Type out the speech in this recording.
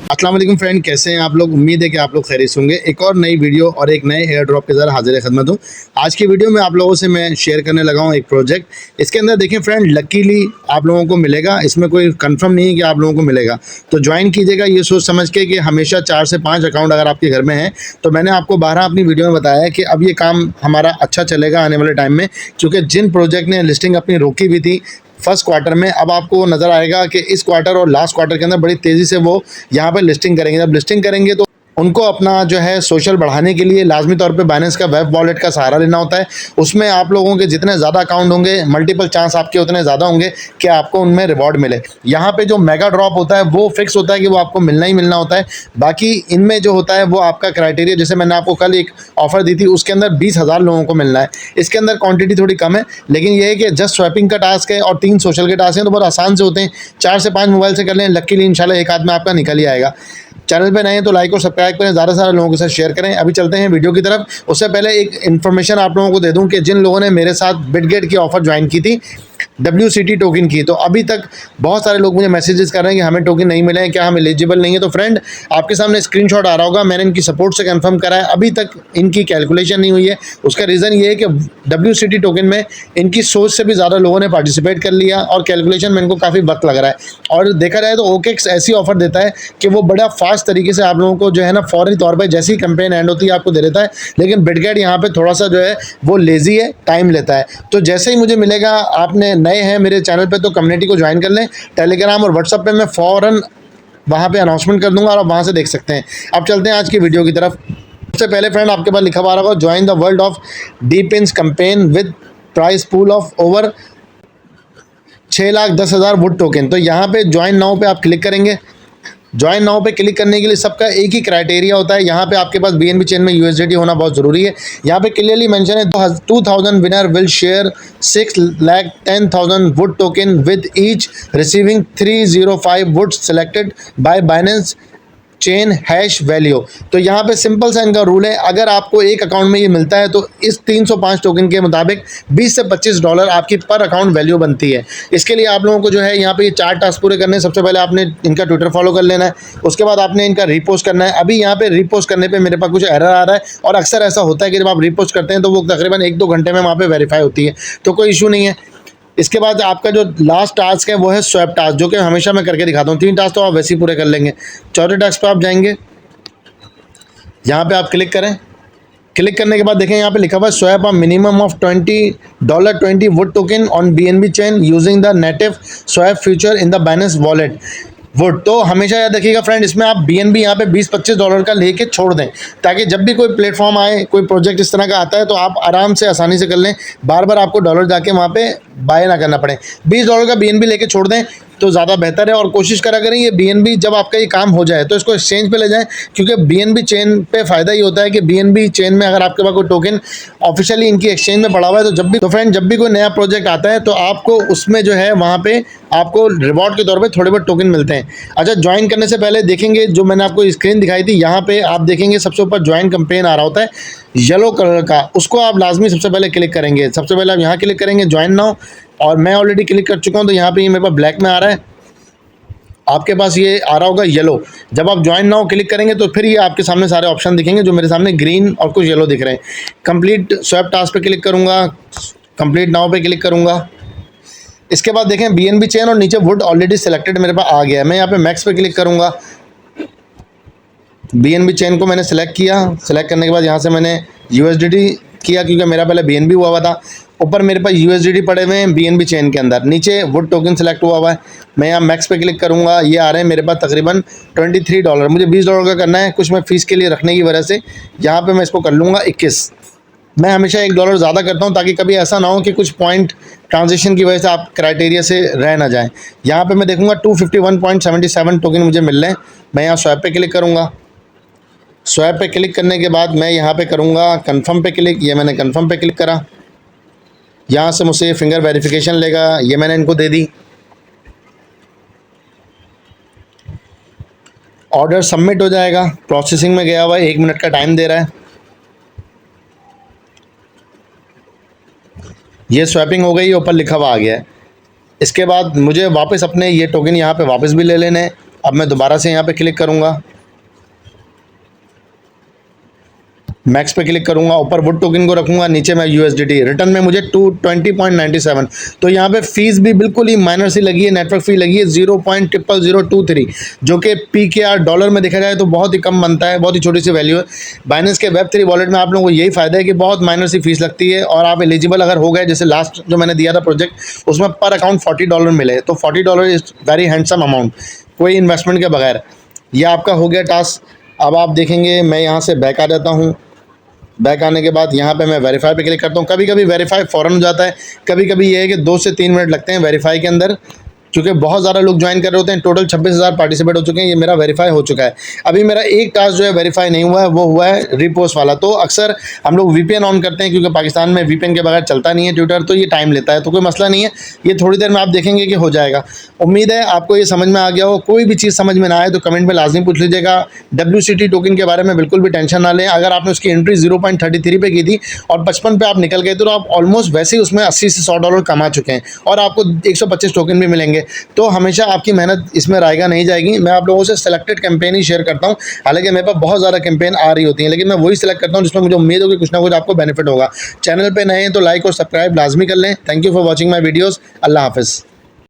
अस्सलाम वालेकुम फ्रेंड, कैसे हैं आप लोग। उम्मीद है कि आप लोग खैरियत से होंगे। एक और नई वीडियो और एक नए एयर ड्रॉप के साथ हाजिर खिदमत हूँ। आज की वीडियो में आप लोगों से मैं शेयर करने लगा हूँ एक प्रोजेक्ट। इसके अंदर देखें फ्रेंड, लकीली आप लोगों को मिलेगा। इसमें कोई कंफर्म नहीं है कि आप लोगों को मिलेगा, तो ज्वाइन कीजिएगा ये सोच समझ के कि हमेशा 4 से 5 अकाउंट अगर आपके घर में हैं। तो मैंने आपको 12 अपनी वीडियो में बताया है कि अब ये काम हमारा अच्छा चलेगा आने वाले टाइम में, क्योंकि जिन प्रोजेक्ट ने लिस्टिंग अपनी रोकी हुई थी फर्स्ट क्वार्टर में, अब आपको नज़र आएगा कि इस क्वार्टर और लास्ट क्वार्टर के अंदर बड़ी तेज़ी से वो यहाँ पर लिस्टिंग करेंगे। जब लिस्टिंग करेंगे तो उनको अपना जो है सोशल बढ़ाने के लिए लाजमी तौर पे बाइनेंस का वेब वॉलेट का सहारा लेना होता है। उसमें आप लोगों के जितने ज़्यादा अकाउंट होंगे, मल्टीपल चांस आपके उतने ज़्यादा होंगे कि आपको उनमें रिवॉर्ड मिले। यहाँ पे जो मेगा ड्रॉप होता है वो फिक्स होता है कि वो आपको मिलना ही मिलना होता है। बाकी इनमें जो होता है वो आपका क्राइटेरिया, जैसे मैंने आपको कल एक ऑफ़र दी थी, उसके अंदर 20,000 लोगों को मिलना है। इसके अंदर क्वान्टिटी थोड़ी कम है, लेकिन ये है कि जस्ट स्वैपिंग का टास्क है और 3 सोशल के टास्क हैं, तो बहुत आसान से होते हैं। 4 से 5 मोबाइल से कर लें, लकीली इंशाल्लाह एक हाथ में आपका निकल ही आएगा। चैनल पे नए हैं तो लाइक और सब्सक्राइब करें, ज़्यादा से ज़्यादा लोगों के साथ शेयर करें। अभी चलते हैं वीडियो की तरफ। उससे पहले एक इन्फॉर्मेशन आप लोगों को दे दूं कि जिन लोगों ने मेरे साथ बिटगेट की ऑफ़र ज्वाइन की थी WCT टोकन की, तो अभी तक बहुत सारे लोग मुझे मैसेजेस कर रहे हैं कि हमें टोकन नहीं मिले हैं, क्या हम एलिजिबल नहीं है। तो फ्रेंड, आपके सामने स्क्रीनशॉट आ रहा होगा, मैंने इनकी सपोर्ट से कंफर्म करा है, अभी तक इनकी कैलकुलेशन नहीं हुई है। उसका रीज़न ये है कि WCT टोकन में इनकी सोच से भी ज़्यादा लोगों ने पार्टिसिपेट कर लिया और कैलकुलेशन में इनको काफ़ी वक्त लग रहा है। और देखा जाए तो OKX ऐसी ऑफ़र देता है कि वो बड़ा फास्ट तरीके से आप लोगों को जो है ना फ़ौरी तौर पर जैसी ही कैंपेन एंड होती है आपको दे देता है। लेकिन बिटगेट यहाँ पर थोड़ा सा जो है वो लेज़ी है, टाइम लेता है। तो जैसे ही मुझे मिलेगा, आपने नए हैं मेरे चैनल पे तो कम्युनिटी को ज्वाइन कर लें। टेलीग्राम और व्हाट्सएप पे मैं फ़ौरन वहाँ पे अनाउंसमेंट कर दूंगा और आप वहाँ से देख सकते हैं। अब चलते हैं आज की वीडियो की तरफ। सबसे पहले फ्रेंड, आपके पास लिखा हुआ रहा होगा ज्वाइन द वर्ल्ड ऑफ डीपिंस campaign with prize pool of over 6,10,000 wood token. तो यहाँ पे ज्वाइन नाउ पे आप क्लिक करेंगे। ज्वाइन नाउ पे क्लिक करने के लिए सबका एक ही क्राइटेरिया होता है, यहाँ पे आपके पास BNB चेन में USDT होना बहुत ज़रूरी है। यहाँ पे क्लियरली मेंशन है 2000 winner will share 6,10,000 wood token with each receiving 305 would selected bye Binance chain hash value. तो यहाँ पे सिंपल सा इनका रूल है, अगर आपको एक अकाउंट में ये मिलता है तो इस 305 टोकन के मुताबिक 20 से 25 डॉलर आपकी पर अकाउंट वैल्यू बनती है। इसके लिए आप लोगों को जो है यहाँ पे ये 4 टास्क पूरे करने हैं। सबसे पहले आपने इनका ट्विटर फॉलो कर लेना है, उसके बाद आपने इनका रीपोस्ट करना है। अभी यहाँ पे रीपोस्ट करने पर मेरे पास कुछ एरर आ रहा है, और अक्सर ऐसा होता है कि जब आप रीपोस्ट करते हैं तो वो तकरीबन 1-2 घंटे में वहाँ पर वेरीफाई होती है, तो कोई इशू नहीं है। इसके बाद आपका जो लास्ट टास्क है वो है स्वैप टास्क, जो कि हमेशा मैं करके दिखाता हूँ। 3 टास्क तो आप वैसे ही पूरे कर लेंगे। चौथे टास्क पे आप जाएंगे, यहाँ पे आप क्लिक करें। क्लिक करने के बाद देखें यहाँ पे लिखा हुआ है swap a minimum of $20 would token on BNB chain using the native swap feature in the Binance wallet would. तो हमेशा याद रखिएगा फ्रेंड, इसमें आप BNB यहाँ पे 20-25 डॉलर का लेके छोड़ दें, ताकि जब भी कोई प्लेटफॉर्म आए, कोई प्रोजेक्ट इस तरह का आता है तो आप आराम से आसानी से कर लें, बार बार आपको डॉलर जाके वहाँ पे बाय ना करना पड़े। 20 डॉलर का BNB लेके छोड़ दें तो ज़्यादा बेहतर है। और कोशिश करा करें ये BNB जब आपका ये काम हो जाए तो इसको एक्सचेंज पे ले जाएं, क्योंकि BNB चेन पे फ़ायदा ये होता है कि BNB चेन में अगर आपके पास कोई टोकन ऑफिशियली इनकी एक्सचेंज में पड़ा हुआ है तो फ्रेंड जब भी कोई नया प्रोजेक्ट आता है तो आपको उसमें जो है वहाँ पे आपको रिवॉर्ड के तौर पे थोड़े बहुत टोकन मिलते हैं। अच्छा, ज्वाइन करने से पहले देखेंगे जो मैंने आपको स्क्रीन दिखाई थी, यहाँ पे आप देखेंगे सबसे ऊपर ज्वाइन कैंपेन आ रहा होता है येलो कलर का, उसको आप लाजमी सबसे पहले क्लिक करेंगे। सबसे पहले आप यहाँ क्लिक करेंगे ज्वाइन नाउ, और मैं ऑलरेडी क्लिक कर चुका हूँ तो यहाँ पे ये मेरे पास ब्लैक में आ रहा है, आपके पास ये आ रहा होगा येलो। जब आप ज्वाइन नाउ क्लिक करेंगे तो फिर ये आपके सामने सारे ऑप्शन दिखेंगे, जो मेरे सामने ग्रीन और कुछ येलो दिख रहे हैं। कंप्लीट स्वैप टास्क पे क्लिक करूँगा, कंप्लीट नाउ पे क्लिक करूँगा। इसके बाद देखें BNB चेन और नीचे वुड ऑलरेडी सिलेक्टेड मेरे पास आ गया है। मैं यहाँ पे मैक्स पे क्लिक करूँगा। BNB चेन को मैंने सेलेक्ट किया। सेलेक्ट करने के बाद यहाँ से मैंने USDT किया, क्योंकि मेरा पहले BNB हुआ था। ऊपर मेरे पास USDT पड़े हुए हैं BNB चेन के अंदर, नीचे वुड टोकन सेलेक्ट हुआ है। मैं यहाँ मैक्स पे क्लिक करूँगा, ये आ रहे हैं मेरे पास तकरीबन 23 डॉलर। मुझे 20 डॉलर का करना है, कुछ मैं फ़ीस के लिए रखने की वजह से यहाँ पे मैं इसको कर लूँगा 21। मैं हमेशा $1 ज़्यादा करता हूँ ताकि कभी ऐसा ना हो कि कुछ पॉइंट ट्रांजेक्शन की वजह से आप क्राइटेरिया से रह ना जाएँ। यहाँ पे मैं देखूँगा 251.77 टोकन मुझे मिल रहे हैं। मैं यहाँ स्वैप पे क्लिक करूँगा। स्वैप पे क्लिक करने के बाद मैं यहाँ पे करूँगा कन्फर्म पे क्लिक। ये मैंने कन्फर्म पे क्लिक करा। यहाँ से मुझसे फिंगर वेरिफिकेशन लेगा, ये मैंने इनको दे दी। ऑर्डर सबमिट हो जाएगा, प्रोसेसिंग में गया हुआ है, 1 मिनट का टाइम दे रहा है। ये स्वैपिंग हो गई, ऊपर लिखा हुआ आ गया है। इसके बाद मुझे वापस अपने ये टोकन यहाँ पे वापस भी ले लेने हैं। अब मैं दोबारा से यहाँ पे क्लिक करूँगा, मैक्स पे क्लिक करूंगा, ऊपर वुड टोकन को रखूंगा, नीचे मैं यूएसडीटी, रिटर्न में मुझे 220.97। तो यहाँ पे फीस भी बिल्कुल ही माइनर सी लगी है, नेटवर्क फी लगी है 0.00023, जो कि PKR डॉलर में देखा जाए तो बहुत ही कम बनता है, बहुत ही छोटी सी वैल्यू है। बाइनेंस के Web3 वॉलेट में आप लोगों को यही फायदा है कि बहुत माइनर सी फीस लगती है, और आप एलिजिबल अगर हो गए, जैसे लास्ट जो मैंने दिया था प्रोजेक्ट, उसमें पर अकाउंट $40 मिले, तो $40 इज़ वेरी हैंडसम अमाउंट, कोई इन्वेस्टमेंट के बगैर। यह आपका हो गया टास्क। अब आप देखेंगे मैं यहाँ से बैक आ जाता हूँ। बैक आने के बाद यहाँ पे मैं वेरीफाई पे क्लिक करता हूँ। कभी कभी वेरीफाई फ़ौरन हो जाता है, कभी कभी ये है कि 2 से 3 मिनट लगते हैं वेरीफाई के अंदर, क्योंकि बहुत ज़्यादा लोग ज्वाइन कर रहे होते हैं। टोटल 26,000 पार्टिसिपेट हो चुके हैं, ये मेरा वेरीफाई हो चुका है। अभी मेरा एक टास्क जो है वेरीफाई नहीं हुआ है, वो हुआ है रीपोस्ट वाला। तो अक्सर हम लोग VPN ऑन करते हैं, क्योंकि पाकिस्तान में VPN के बगैर चलता नहीं है ट्विटर, तो ये टाइम लेता है, तो कोई मसला नहीं है, ये थोड़ी देर में आप देखेंगे कि हो जाएगा। उम्मीद है आपको ये समझ में आ गया हो। कोई भी चीज़ समझ में ना आए तो कमेंट में लाजमी पूछ लीजिएगा। WCT टोकन के बारे में बिल्कुल भी टेंशन ना लें। अगर आपने उसकी एंट्री 0.33 पे की थी और 55 पे आप निकल गए, तो आप ऑलमोस्ट वैसे ही उसमें 80 से $100 कमा चुके हैं, और आपको 125 टोकन भी मिलेंगे। तो हमेशा आपकी मेहनत इसमें रायगा नहीं जाएगी। मैं आप लोगों से सिलेक्टेड कैंपेन ही शेयर करता हूं, हालांकि मेरे पास बहुत ज़्यादा कैंपेन आ रही होती हैं, लेकिन मैं वही सिलेक्ट करता हूं जिसमें मुझे उम्मीद हो कि कुछ ना कुछ आपको बेनिफिट होगा। चैनल पे नए हैं तो लाइक और सब्सक्राइब लाजमी कर लें। Thank you for watching my videos. अल्लाह हाफिज़।